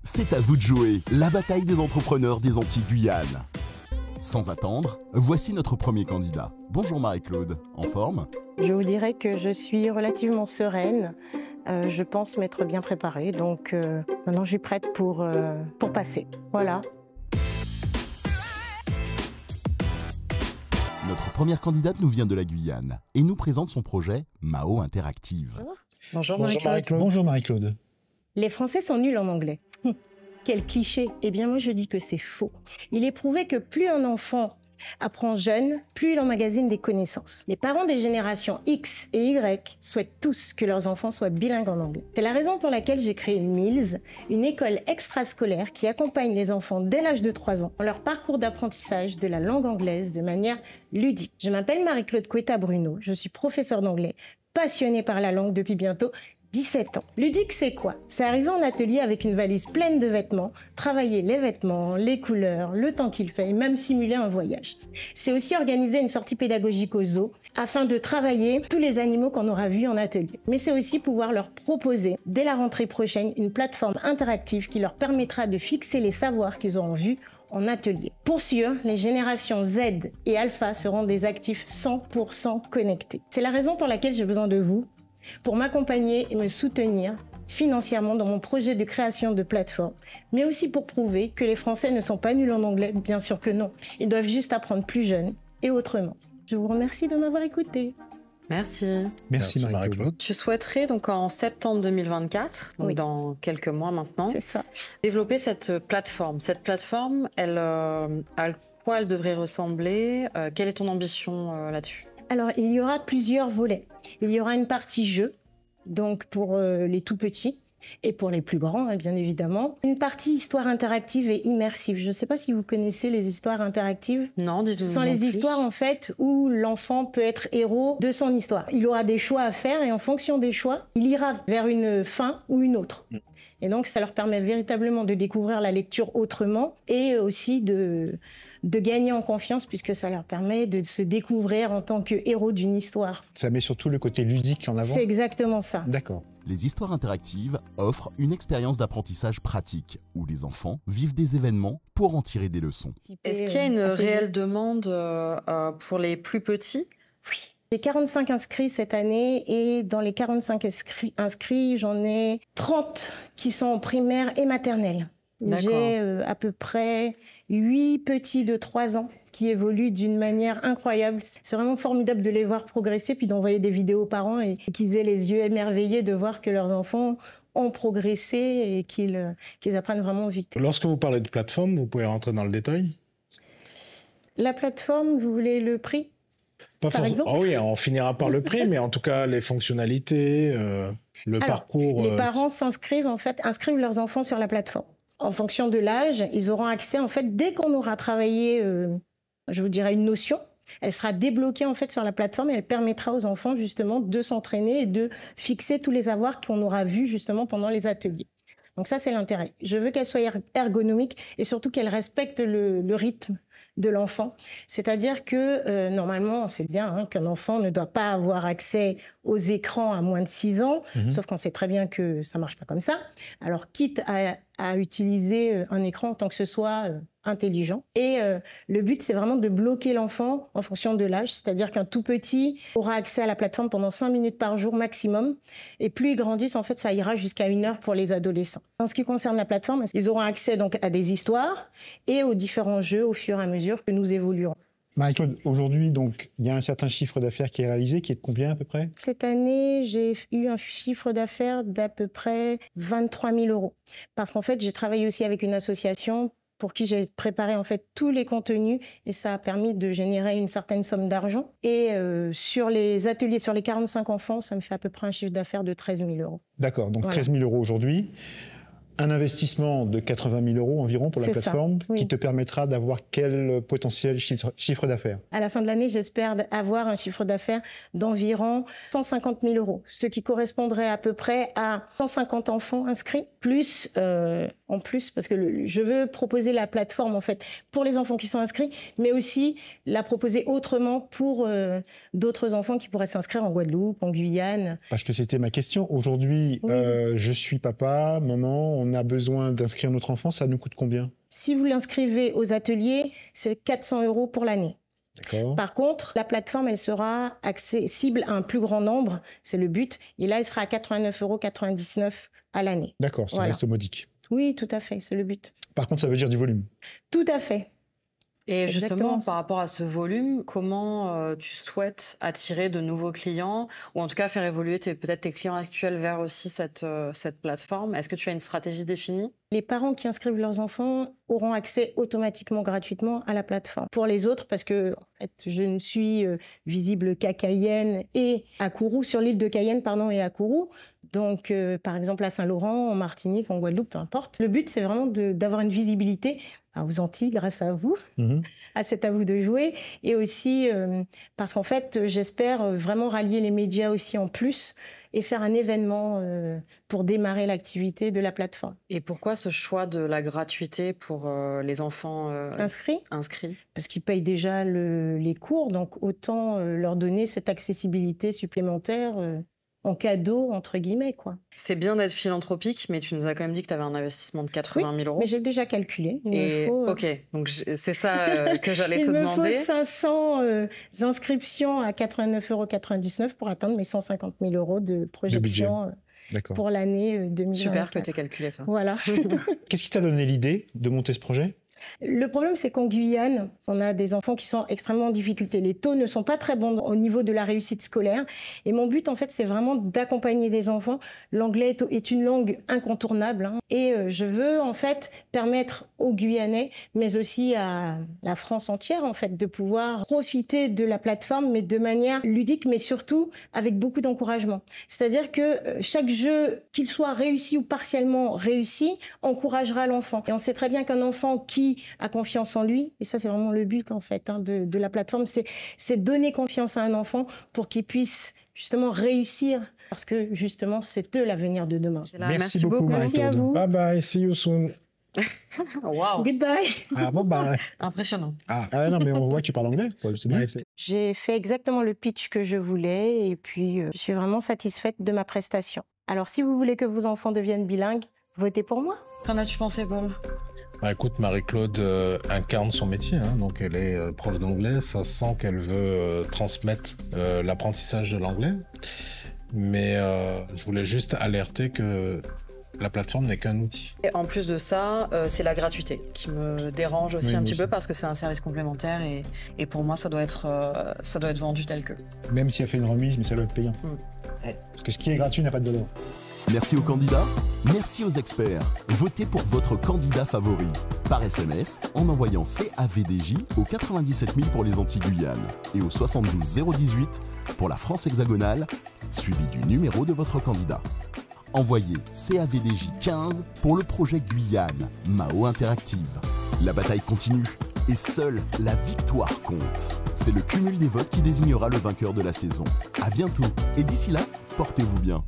C'est à vous de jouer, la bataille des entrepreneurs des Antilles-Guyane. Sans attendre, voici notre premier candidat. Bonjour Marie-Claude, en forme? Je vous dirais que je suis relativement sereine. Je pense m'être bien préparée, donc maintenant je suis prête pour passer. Voilà. Notre première candidate nous vient de la Guyane et nous présente son projet Mao Interactive. Bonjour Marie-Claude. Bonjour Marie-Claude. Les Français sont nuls en anglais. Quel cliché! Eh bien moi je dis que c'est faux. Il est prouvé que plus un enfant apprend jeune, plus il emmagasine des connaissances. Les parents des générations X et Y souhaitent tous que leurs enfants soient bilingues en anglais. C'est la raison pour laquelle j'ai créé Mills, une école extrascolaire qui accompagne les enfants dès l'âge de 3 ans dans leur parcours d'apprentissage de la langue anglaise de manière ludique. Je m'appelle Marie-Claude Cuetta-Bruno, je suis professeure d'anglais, passionnée par la langue depuis bientôt 17 ans. Ludique, c'est quoi? C'est arriver en atelier avec une valise pleine de vêtements, travailler les vêtements, les couleurs, le temps qu'il fait, et même simuler un voyage. C'est aussi organiser une sortie pédagogique au zoo afin de travailler tous les animaux qu'on aura vus en atelier. Mais c'est aussi pouvoir leur proposer, dès la rentrée prochaine, une plateforme interactive qui leur permettra de fixer les savoirs qu'ils auront vus en atelier. Pour sûr, les générations Z et Alpha seront des actifs 100% connectés. C'est la raison pour laquelle j'ai besoin de vous, pour m'accompagner et me soutenir financièrement dans mon projet de création de plateforme, mais aussi pour prouver que les Français ne sont pas nuls en anglais, bien sûr que non. Ils doivent juste apprendre plus jeune et autrement. Je vous remercie de m'avoir écouté. Merci. Merci Marie-Claude. Je souhaiterais donc en septembre 2024, donc Oui. Dans quelques mois maintenant, C'est ça. développer cette plateforme. Cette plateforme, à quoi elle devrait ressembler? Quelle est ton ambition là-dessus? Alors, il y aura plusieurs volets. Il y aura une partie jeu, donc pour les tout petits et pour les plus grands, hein, bien évidemment. Une partie histoire interactive et immersive. Je ne sais pas si vous connaissez les histoires interactives. Non, dis-nous. Ce sont les histoires, en fait, où l'enfant peut être héros de son histoire. Il aura des choix à faire et en fonction des choix, il ira vers une fin ou une autre. Et donc, ça leur permet véritablement de découvrir la lecture autrement et aussi de gagner en confiance puisque ça leur permet de se découvrir en tant que héros d'une histoire. Ça met surtout le côté ludique en avant. C'est exactement ça. D'accord. Les histoires interactives offrent une expérience d'apprentissage pratique où les enfants vivent des événements pour en tirer des leçons. Est-ce qu'il y a une réelle demande pour les plus petits? Oui. J'ai 45 inscrits cette année et dans les 45 inscrits, j'en ai 30 qui sont en primaire et maternelle. J'ai à peu près 8 petits de 3 ans qui évoluent d'une manière incroyable. C'est vraiment formidable de les voir progresser puis d'envoyer des vidéos aux parents et qu'ils aient les yeux émerveillés de voir que leurs enfants ont progressé et qu'ils apprennent vraiment vite. Lorsque vous parlez de plateforme, vous pouvez rentrer dans le détail? La plateforme, vous voulez le prix? Pas Par exemple? Oh oui, on finira par le prix, mais en tout cas, les fonctionnalités, le parcours... Les parents inscrivent leurs enfants sur la plateforme. En fonction de l'âge, ils auront accès, en fait, dès qu'on aura travaillé, je vous dirais, une notion, elle sera débloquée, en fait, sur la plateforme et elle permettra aux enfants, justement, de s'entraîner et de fixer tous les avoirs qu'on aura vus, justement, pendant les ateliers. Donc ça, c'est l'intérêt. Je veux qu'elle soit ergonomique et surtout qu'elle respecte le rythme de l'enfant. C'est-à-dire que, normalement, on sait bien qu'un enfant ne doit pas avoir accès aux écrans à moins de 6 ans, sauf qu'on sait très bien que ça marche pas comme ça. Alors, quitte à utiliser un écran tant que ce soit intelligent. Et le but, c'est vraiment de bloquer l'enfant en fonction de l'âge. C'est-à-dire qu'un tout petit aura accès à la plateforme pendant 5 minutes par jour maximum. Et plus ils grandissent, en fait, ça ira jusqu'à 1 heure pour les adolescents. En ce qui concerne la plateforme, ils auront accès donc à des histoires et aux différents jeux au fur et à mesure que nous évoluerons. Marie-Claude, aujourd'hui, donc, il y a un certain chiffre d'affaires qui est réalisé, qui est de combien à peu près? Cette année, j'ai eu un chiffre d'affaires d'à peu près 23 000 €. Parce qu'en fait, j'ai travaillé aussi avec une association pour qui j'ai préparé en fait tous les contenus et ça a permis de générer une certaine somme d'argent. Et sur les ateliers, sur les 45 enfants, ça me fait à peu près un chiffre d'affaires de 13 000 €. D'accord, donc Voilà. 13 000 € aujourd'hui. Un investissement de 80 000 € environ pour la C'est ça, plateforme, oui. qui te permettra d'avoir quel potentiel chiffre d'affaires? À la fin de l'année, j'espère avoir un chiffre d'affaires d'environ 150 000 €, ce qui correspondrait à peu près à 150 enfants inscrits, plus en plus, parce que je veux proposer la plateforme en fait pour les enfants qui sont inscrits, mais aussi la proposer autrement pour d'autres enfants qui pourraient s'inscrire en Guadeloupe, en Guyane. Parce que c'était ma question. Aujourd'hui, Oui. je suis papa, maman, on a besoin d'inscrire notre enfant, ça nous coûte combien? Si vous l'inscrivez aux ateliers, c'est 400 € pour l'année. D'accord. Par contre, la plateforme, elle sera accessible à un plus grand nombre, c'est le but. Et là, elle sera à 89,99 € à l'année. D'accord, ça Voilà. reste modique. Oui, tout à fait, c'est le but. Par contre, ça veut dire du volume. Tout à fait. Et C'est justement, exactement ça. par rapport à ce volume, comment tu souhaites attirer de nouveaux clients ou en tout cas faire évoluer peut-être tes clients actuels vers aussi cette plateforme? Est-ce que tu as une stratégie définie? Les parents qui inscrivent leurs enfants auront accès automatiquement, gratuitement à la plateforme. Pour les autres, parce que en fait, je ne suis visible qu'à Cayenne et à Kourou, sur l'île de Cayenne, pardon, et à Kourou. Donc, par exemple, à Saint-Laurent, en Martinique, en Guadeloupe, peu importe. Le but, c'est vraiment d'avoir une visibilité aux Antilles, grâce à vous. C'est à vous de jouer. Et aussi, parce qu'en fait, j'espère vraiment rallier les médias aussi en plus et faire un événement pour démarrer l'activité de la plateforme. Et pourquoi ce choix de la gratuité pour les enfants Inscrits, inscrits? parce qu'ils payent déjà les cours, donc autant leur donner cette accessibilité supplémentaire en cadeau, entre guillemets, quoi. C'est bien d'être philanthropique, mais tu nous as quand même dit que tu avais un investissement de 80 000 €. Mais j'ai déjà calculé. Il me Et faut, ok, donc c'est ça que j'allais te il me demander. faut 500 inscriptions à 89,99 € pour atteindre mes 150 000 € de projection D'accord. pour l'année 2024. Super que tu aies calculé ça. Voilà. Qu'est-ce qui t'a donné l'idée de monter ce projet? Le problème, c'est qu'en Guyane, on a des enfants qui sont extrêmement en difficulté. Les taux ne sont pas très bons au niveau de la réussite scolaire. Et mon but, en fait, c'est vraiment d'accompagner des enfants. L'anglais est une langue incontournable. Et je veux, en fait, permettre aux Guyanais, mais aussi à la France entière, en fait, de pouvoir profiter de la plateforme, mais de manière ludique, mais surtout avec beaucoup d'encouragement. C'est-à-dire que chaque jeu, qu'il soit réussi ou partiellement réussi, encouragera l'enfant. Et on sait très bien qu'un enfant qui a confiance en lui, et ça c'est vraiment le but en fait de la plateforme, c'est donner confiance à un enfant pour qu'il puisse justement réussir, parce que justement c'est eux l'avenir de demain. Merci beaucoup, Merci à Marie-Claude. vous. Bye bye, see you soon. Waouh, Goodbye. Ah, bye bye. impressionnant. Ah non, mais on voit que tu parles anglais. C'est bien. Ouais. J'ai fait exactement le pitch que je voulais et puis je suis vraiment satisfaite de ma prestation. Alors si vous voulez que vos enfants deviennent bilingues, votez pour moi. Qu'en as-tu pensé, Paul? Bah, écoute, Marie-Claude incarne son métier, hein, donc elle est prof d'anglais, ça sent qu'elle veut transmettre l'apprentissage de l'anglais. Mais je voulais juste alerter que la plateforme n'est qu'un outil. Et en plus de ça, c'est la gratuité qui me dérange aussi Oui, un moi petit aussi. peu parce que c'est un service complémentaire et pour moi ça doit être vendu tel que. Même si elle fait une remise, mais ça doit être payant. Parce que ce qui est gratuit n'a pas de valeur. Merci aux candidats, merci aux experts. Votez pour votre candidat favori par SMS en envoyant CAVDJ au 97 000 pour les Antilles-Guyane et au 72 018 pour la France hexagonale, suivi du numéro de votre candidat. Envoyez CAVDJ 15 pour le projet Guyane, Mao Interactive. La bataille continue et seule la victoire compte. C'est le cumul des votes qui désignera le vainqueur de la saison. À bientôt et d'ici là, portez-vous bien.